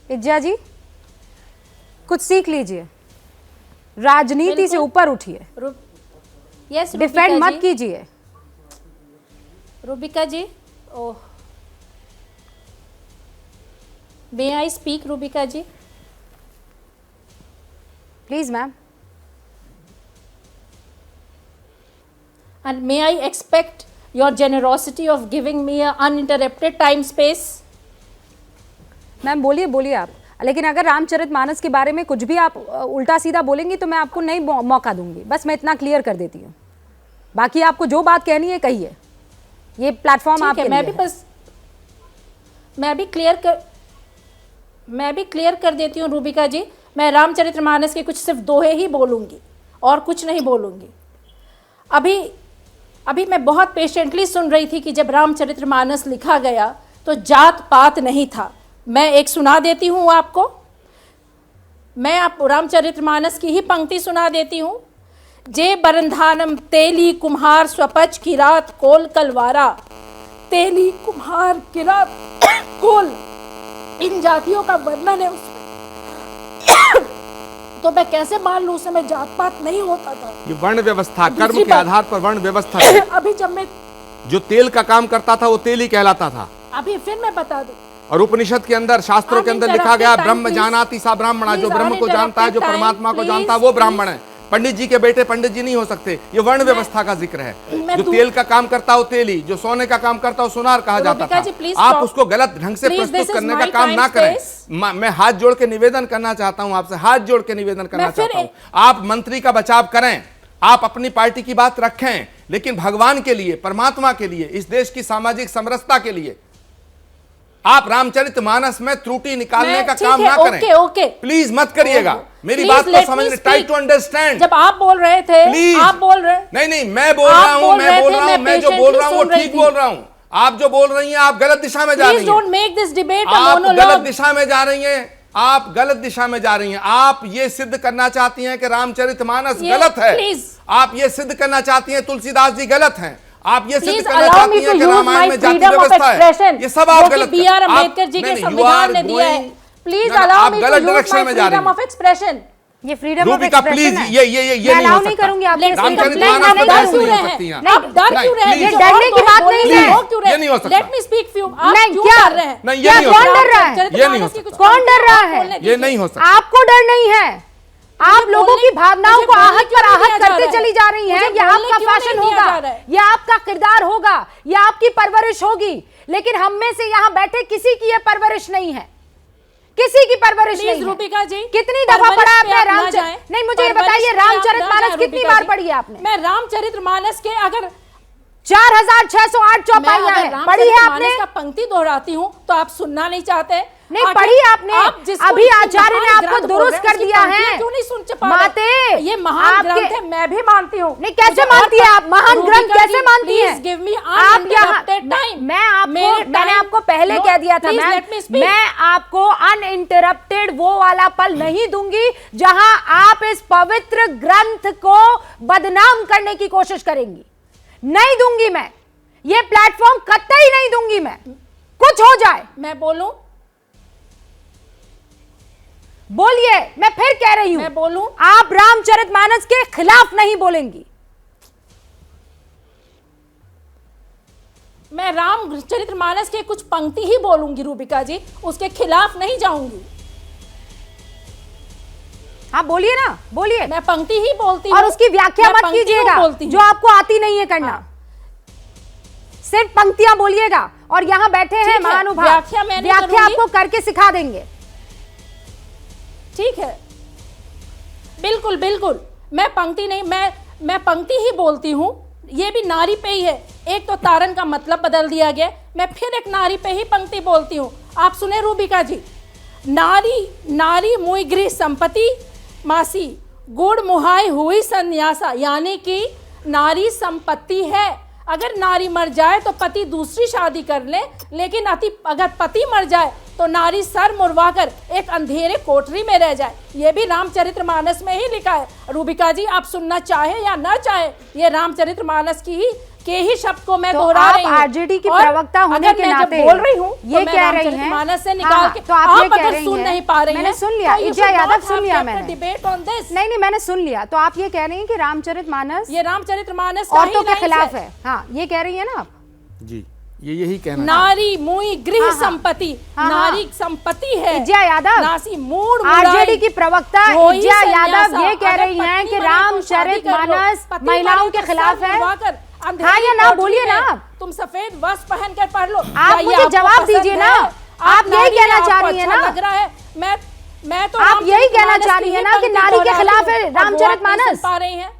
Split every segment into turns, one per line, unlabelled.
Itza जी, कुछ सीख लीजिए, राजनीति से ऊपर उठिए,
यस
डिफेंड मत कीजिए।
Rubika ji, oh, may I speak Rubika ji?
Please ma'am.
And may I expect your generosity of giving me a uninterrupted time space?
Ma'am बोलिए बोलिए आप, लेकिन अगर रामचरितमानस के बारे में कुछ भी आप उल्टा सीधा बोलेंगी तो मैं आपको नहीं मौका दूंगी। बस मैं इतना क्लियर कर देती हूँ, बाकी आपको जो बात कहनी है कहिए, ये प्लेटफॉर्म आपके लिए है।
मैं भी क्लियर कर देती हूँ रूबिका जी। मैं रामचरितमानस के कुछ सिर्फ दोहे ही बोलूँगी और कुछ नहीं बोलूँगी। अभी मैं बहुत पेशेंटली सुन रही थी कि जब रामचरितमानस लिखा गया तो जात पात नहीं था। मैं एक सुना देती हूँ आपको, मैं आप रामचरितमानस की ही पंक्ति सुना देती हूँ। जे बरंधानम तेली कुम्हार स्वपच किरात कोल कलवारा, तेली कुम्हार किरात कोल, इन जातियों का वर्णन है उसमें। तो मैं कैसे मान लूं उस समय जात पात नहीं होता था।
ये वर्ण व्यवस्था, कर्म के आधार पर वर्ण व्यवस्था थी।
अभी जब मैं
जो तेल का काम करता था वो तेल ही कहलाता था।
अभी फिर मैं बता दूं,
और उपनिषद के अंदर, शास्त्रों के अंदर लिखा गया ब्रह्म जानाति सा ब्राह्मणा, जो ब्रह्म को जानता है, जो परमात्मा को जानता है वो ब्राह्मण है। पंडित जी के बेटे पंडित जी नहीं हो सकते। ये वर्ण व्यवस्था का जिक्र है। जो तेल का काम करता हो तेली, जो सोने का काम करता हो सोनार कहा जाता था। आप उसको गलत ढंग से प्रस्तुत करने का काम ना करें। मैं हाथ जोड़ के निवेदन करना चाहता हूं आपसे, हाथ जोड़ के निवेदन करना चाहता हूं, आप मंत्री का बचाव करें, आप अपनी पार्टी की बात रखें, लेकिन भगवान के लिए, परमात्मा के लिए, इस देश की सामाजिक समरसता के लिए आप रामचरितमानस में त्रुटि निकालने का काम ना करें।
ओके,
प्लीज मत करिएगा। मेरी बात को समझने, ट्राई टू अंडरस्टैंड।
जब आप बोल रहे थे,
प्लीज
आप बोल रहे,
नहीं मैं बोल रहा हूं, मैं जो बोल रहा हूं वो ठीक बोल रहा हूं। आप जो बोल रही हैं आप गलत दिशा में जा रही हैं।
डोंट मेक दिस डिबेट अ
आप
मोनोलॉग।
गलत दिशा में जा रही हैं, आप गलत दिशा में जा रही हैं। आप ये सिद्ध करना चाहती हैं कि रामचरितमानस गलत है। आप ये सिद्ध करना चाहती हैं तुलसीदास जी गलत हैं। आप ये सिद्ध करना चाहती हैं कि रामायण में जाति व्यवस्था है। ये सब आप गलत
बी आर अम्बेडकर जी के संविधान ने दिया है। Please allow me to use my freedom of expression.
ये फ्रीडम ऑफ
रूबिका प्लीज, ये नहीं हो
नहीं करूंगी। आप
रामचरितमानस पर बहस नहीं हो सकती हैं।
आप डर क्यों रहे हैं?
ये डरने की बात नहीं है।
ये नहीं हो सकता।
Let me speak few. आप क्यों डर रहे हैं?
नहीं, ये नहीं हो
कौन
सकता।
डर रहा है?
ये नहीं हो सकता।
कौन डर रहा है?
ये नहीं हो सकता।
आपको डर नहीं है। आप लोगों की भावनाओं को आहत पर आहत करते चली जा रही हैं। ये आपका फैशन होगा, ये आपका किरदार होगा, ये आपकी परवरिश होगी, लेकिन हम में से यहाँ बैठे किसी की ये परवरिश नहीं है, किसी की परवरिश नहीं है।
रूबिका जी,
कितनी दफा पढ़ा आपने रामचरित? नहीं, मुझे ये बताइए रामचरितमानस कितनी बार पढ़ी है आपने?
मैं रामचरितमानस के अगर
4608 चौपाइयां हैं, पढ़ी है आपने?
का पंक्ति दोहराती हूँ तो आप सुनना नहीं चाहते?
नहीं पढ़ी आपने? अभी आचार्य ने आपको दुरुस्त कर दिया है।
क्यों नहीं सुन पा
माते,
ये महान ग्रंथ है, मैं भी मानती हूँ।
नहीं, कैसे मानती है आप? महान ग्रंथ कैसे मानती है?
गिव मी
आप यहाँ, मैंने आपको पहले कह दिया था, मैं आपको अनइंटरप्टेड वो वाला पल नहीं दूंगी जहां आप इस पवित्र ग्रंथ को बदनाम करने की कोशिश करेंगी। नहीं दूंगी मैं, ये प्लेटफॉर्म कतई नहीं दूंगी मैं। कुछ हो जाए।
मैं बोलूं?
बोलिए, मैं फिर कह रही हूं,
मैं बोलूं?
आप रामचरितमानस के खिलाफ नहीं बोलेंगी।
मैं रामचरितमानस के कुछ पंक्ति ही बोलूंगी रूबिका जी, उसके खिलाफ नहीं जाऊंगी।
हाँ बोलिए ना, बोलिए।
मैं पंक्ति ही बोलती हूँ
और उसकी व्याख्या मत कीजिएगा जो आपको आती नहीं है करना। सिर्फ पंक्तियां बोलिएगा। और यहाँ बैठे हैं महानुभाव, व्याख्या आपको करके सिखा देंगे।
ठीक है, बिल्कुल बिल्कुल। मैं पंक्ति नहीं, मैं पंक्ति ही बोलती हूँ। ये भी नारी पे ही है। एक तो तारन का मतलब बदल दिया गया, मैं फिर एक नारी पे ही पंक्ति बोलती हूँ। आप सुने रूबिका जी, नारी नारी मुई गृह संपत्ति मासी, गुड़ मुहाई हुई संन्यासा, यानी कि नारी संपत्ति है। अगर नारी मर जाए तो पति दूसरी शादी कर ले, लेकिन अगर पति मर जाए तो नारी सर मुड़वाकर एक अंधेरे कोठरी में रह जाए। ये भी रामचरितमानस में ही लिखा है। रूबिका जी, आप सुनना चाहे या ना चाहे, ये रामचरितमानस की ही के ही शब्द को मैं
तो
दोहरा
आप
रही हूँ।
आरजेडी की
और
प्रवक्ता होने
अगर
के
मैं जब
नाते
बोल रही हूँ
ये
तो
कह रही हैं,
मानस से निकाल के
तो आप ये कह
अगर
रही
सुन
हैं,
नहीं पा रही
मैंने
हैं,
सुन लिया,
तो you
Itza
should
Yadav
not
soon
have
लिया
kept a
मैंने।
debate on this।
नहीं मैंने सुन लिया। तो आप ये कह रही हैं कि रामचरितमानस
ये रामचरितमानस का
औरतों
ही
के
लाइन
खिलाफ
है।
है। हाँ ये कह रही है ना आप।
जी ये यही कहना
नारी मुई गृह
हाँ, हाँ।
संपत्ति,
हाँ,
नारी संपत्ति है।
इज्जा यादव,
नासी मूड
आरजेडी की प्रवक्ता
वही
इज्जा यादव
सन्यासा।
ये कह
अगर
रही हैं
पत्नी
कि
बने तो शादी कर लो।
रामचरितमानस
पति
महिलाओं
बने
के
तो
खिलाफ
सर
है।
उठवाकर अंधेरी
हाँ या ना
कोठरी
बोलिए
में
ना आप।
तुम सफेद वस्त्र पहन कर पढ़ लो।
आप
क्या ये
मुझे
आपको
जवाब
पसंद
दीजिए ना।
है?
आप यही
नारी
कहना
आपको
चाह रही हैं
अच्छा
ना।
लग रहा है। मैं तो
आप यही कहना
रामचरितमानस
चाह
की
रही
ही
हैं ना कि
पंक्ति
नारी के
दोहरा
खिलाफ
रही
है
हूँ और वो आप नहीं
रामचरितमानस।
सुन पा रही हैं।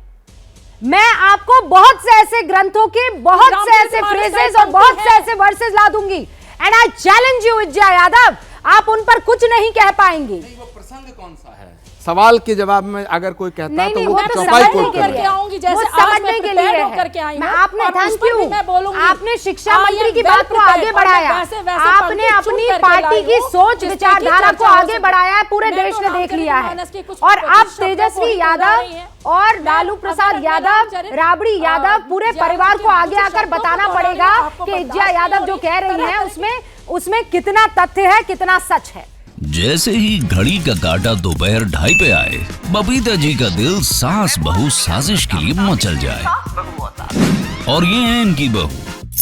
मैं आपको बहुत से ऐसे ग्रंथों के बहुत से ऐसे
रामचरितमानस
फ्रेजेस
में
और बहुत
पंक्ति
से
है।
ऐसे वर्सेस ला दूंगी and I challenge you Itza Yadav, आप उन पर कुछ नहीं कह पाएंगी।
वो प्रसंग कौन सा है? सवाल के जवाब में अगर कोई कहता है
नहीं
तो
नहीं
वो
वो तो
चौपाई
समझने
कोट
के
कर
लिए
करके आऊंगी, जैसे
वो
आज मैं
समझने के
prepared
लिए
होकर के आई
है।
हूँ।
आपने
और उस
थैंक
पर भी
यू,
मैं बोलूंगी।
आपने शिक्षा
I am
मंत्री की
well
बात को
prepared
आगे
और
बढ़ाया,
मैं वैसे
आपने
पंक्ति
अपनी
चुन करके
पार्टी
लाई
की
हूँ,
सोच
जिसपे
विचारधारा
की
को
चर्चा
आगे
हो
बढ़ाया है, पूरे
मैं
देश
तो
ने देख लिया है।
रामचरितमानस की कुछ
और अब
शब्दों को ही
तेजस्वी
दोहरा
यादव
रही हैं।
और
मैं
लालू
अगर
प्रसाद
मैं
यादव,
रामचरित
राबड़ी यादव, पूरे
ज्यादा
परिवार को
के
आगे
कुछ
आकर
शब्दों को
बताना
दोहरा रही
पड़ेगा
हूँ, आपको
कि
बर्दाश्त
इज्जा
नहीं
यादव
हो
जो
रही,
कह रही
तरह
हैं
तरह
उसमें कितना तथ्य है, कितना सच है।
जैसे ही घड़ी का काटा दोपहर 2:30 पे आए, बबीता जी का दिल सास बहू साजिश के लिए मचल जाए। और ये है इनकी बहू,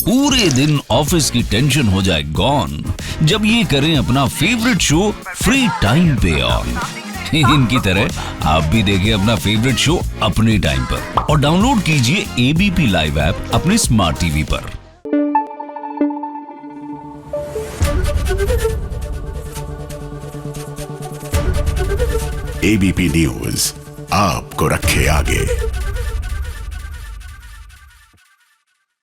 पूरे दिन ऑफिस की टेंशन हो जाए गॉन जब ये करें अपना फेवरेट शो फ्री टाइम पे ऑन। इनकी तरह आप भी देखिए अपना फेवरेट शो अपने टाइम पर और डाउनलोड कीजिए एबीपी लाइव ऐप अपने स्मार्ट टीवी पर।
एबीपी न्यूज आपको रखे आगे।